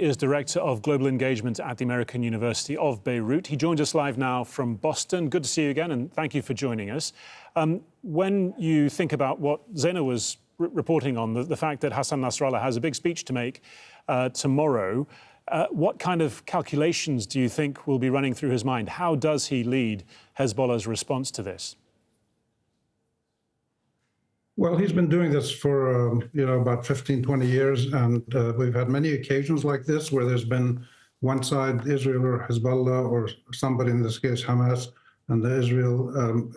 is Director of Global Engagement at the American University of Beirut. He joins us live now from Boston. Good to see you again, and thank you for joining us. When you think about what Zaina was reporting on, the fact that Hassan Nasrallah has a big speech to make tomorrow, what kind of calculations do you think will be running through his mind? How does he lead Hezbollah's response to this? Well, he's been doing this for, about 15, 20 years. And we've had many occasions like this where there's been one side, Israel or Hezbollah, or somebody, in this case, Hamas, and Israel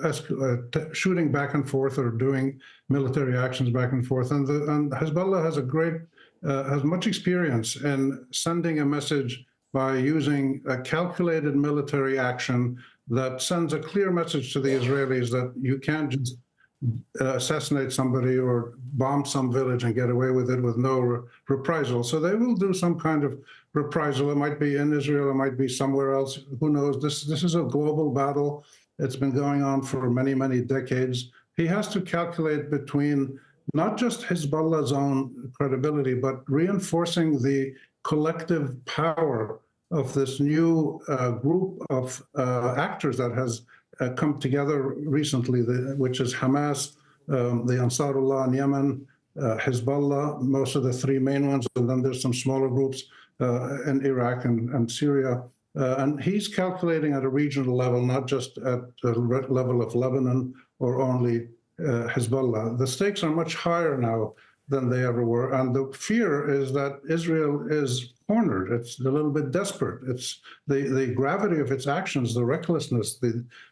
shooting back and forth or doing military actions back and forth. And Hezbollah has much experience in sending a message by using a calculated military action that sends a clear message to the Israelis that you can't just assassinate somebody or bomb some village and get away with it with no reprisal. So they will do some kind of reprisal. It might be in Israel, it might be somewhere else. Who knows? This is a global battle. It's been going on for many, many decades. He has to calculate between not just Hezbollah's own credibility, but reinforcing the collective power of this new group of actors that has come together recently, which is Hamas, the Ansarullah in Yemen, Hezbollah, most of the three main ones, and then there's some smaller groups in Iraq and Syria. And he's calculating at a regional level, not just at the level of Lebanon or only Hezbollah. The stakes are much higher now than they ever were. And the fear is that Israel is cornered. It's a little bit desperate. It's the gravity of its actions, the recklessness,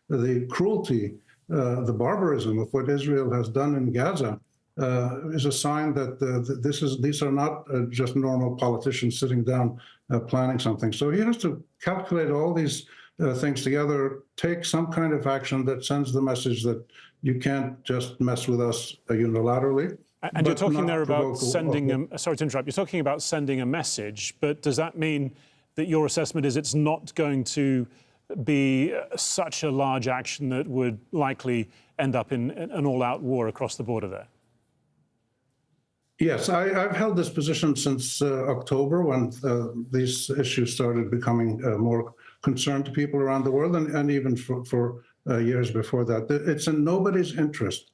the cruelty, the barbarism of what Israel has done in Gaza is a sign that these are not just normal politicians sitting down planning something. So he has to calculate all these things together, take some kind of action that sends the message that you can't just mess with us unilaterally. And you're talking there about sending, sorry to interrupt, you're talking about sending a message, but does that mean that your assessment is it's not going to be such a large action that would likely end up in an all-out war across the border there? Yes, I've held this position since October, when these issues started becoming more concern to people around the world, and even for years before that. It's in nobody's interest.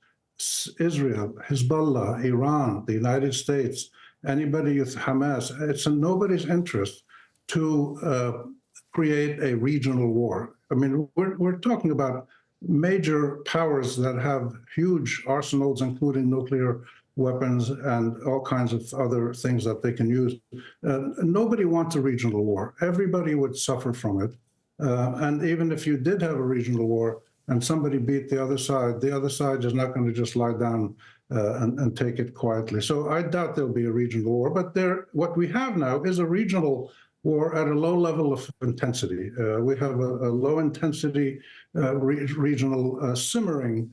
Israel, Hezbollah, Iran, the United States, anybody with Hamas, it's in nobody's interest to create a regional war. I mean, we're talking about major powers that have huge arsenals, including nuclear weapons and all kinds of other things that they can use. Nobody wants a regional war. Everybody would suffer from it. And even if you did have a regional war, and somebody beat the other side is not going to just lie down and take it quietly. So I doubt there'll be a regional war. But what we have now is a regional war at a low level of intensity. We have a low-intensity regional simmering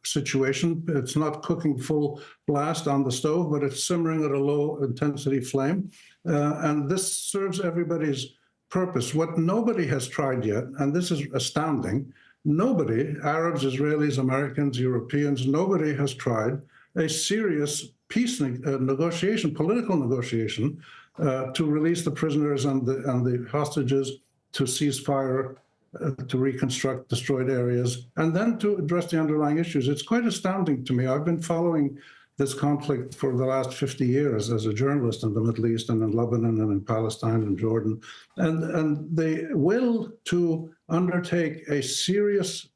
situation. It's not cooking full blast on the stove, but it's simmering at a low-intensity flame. And this serves everybody's purpose. What nobody has tried yet, and this is astounding, nobody, Arabs, Israelis, Americans, Europeans, nobody has tried a serious peace negotiation, political negotiation, to release the prisoners and the hostages, to cease fire, to reconstruct destroyed areas, and then to address the underlying issues. It's quite astounding to me. I've been following this conflict for the last 50 years as a journalist in the Middle East and in Lebanon and in Palestine and Jordan. And the will to undertake a serious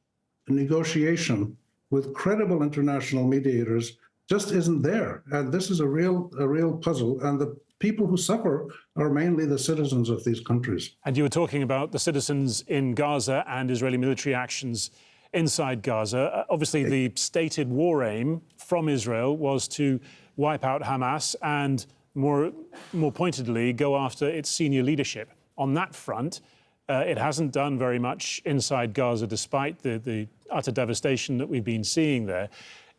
negotiation with credible international mediators just isn't there. And this is a real puzzle. And the people who suffer are mainly the citizens of these countries. And you were talking about the citizens in Gaza and Israeli military actions inside Gaza. Obviously, the stated war aim from Israel was to wipe out Hamas and, more pointedly, go after its senior leadership. On that front, it hasn't done very much inside Gaza, despite the utter devastation that we've been seeing there.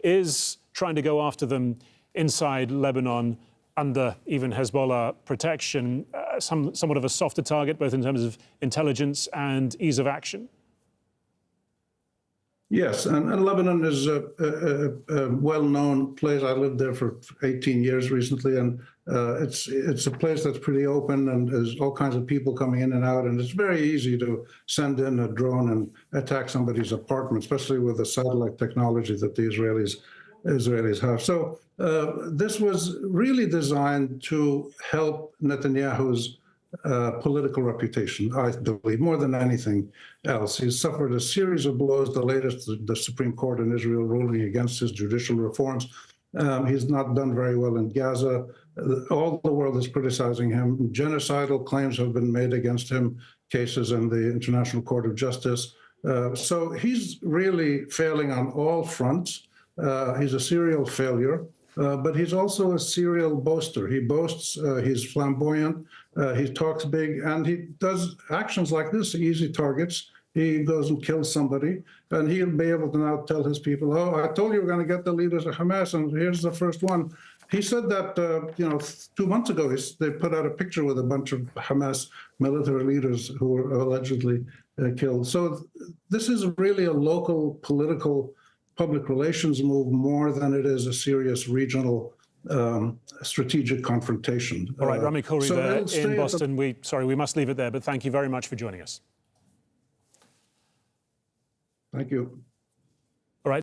Is trying to go after them inside Lebanon under even Hezbollah protection somewhat of a softer target, both in terms of intelligence and ease of action? Yes, and Lebanon is a well-known place. I lived there for 18 years recently, and It's a place that's pretty open, and there's all kinds of people coming in and out, and it's very easy to send in a drone and attack somebody's apartment, especially with the satellite technology that the Israelis have. So this was really designed to help Netanyahu's political reputation, I believe, more than anything else. He's suffered a series of blows, the latest, the Supreme Court in Israel ruling against his judicial reforms. He's not done very well in Gaza. All the world is criticizing him. Genocidal claims have been made against him, cases in the International Court of Justice. So he's really failing on all fronts. He's a serial failure, but he's also a serial boaster. He boasts, he's flamboyant, he talks big, and he does actions like this, easy targets. He goes and kills somebody, and he'll be able to now tell his people, oh, I told you we're going to get the leaders of Hamas, and here's the first one. He said that, 2 months ago, they put out a picture with a bunch of Hamas military leaders who were allegedly killed. So this is really a local political public relations move more than it is a serious regional strategic confrontation. All right, Rami Khouri there in Boston. We must leave it there, but thank you very much for joining us. Thank you.